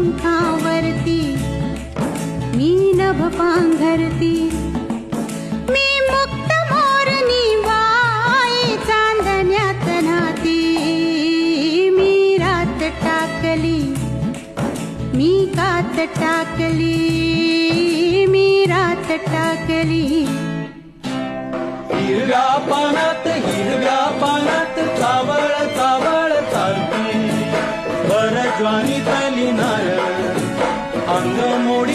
पंखावरती मी नभ पांघरती, मी मुक्त मोरनी वाई चांदण्यात नाती, मी रात टाकली मी कात टाकली, मी रात टाकली. हिरव्या पानात चावळ चावळ चालती, वर ज्वानी तली नारळ अंग मोडी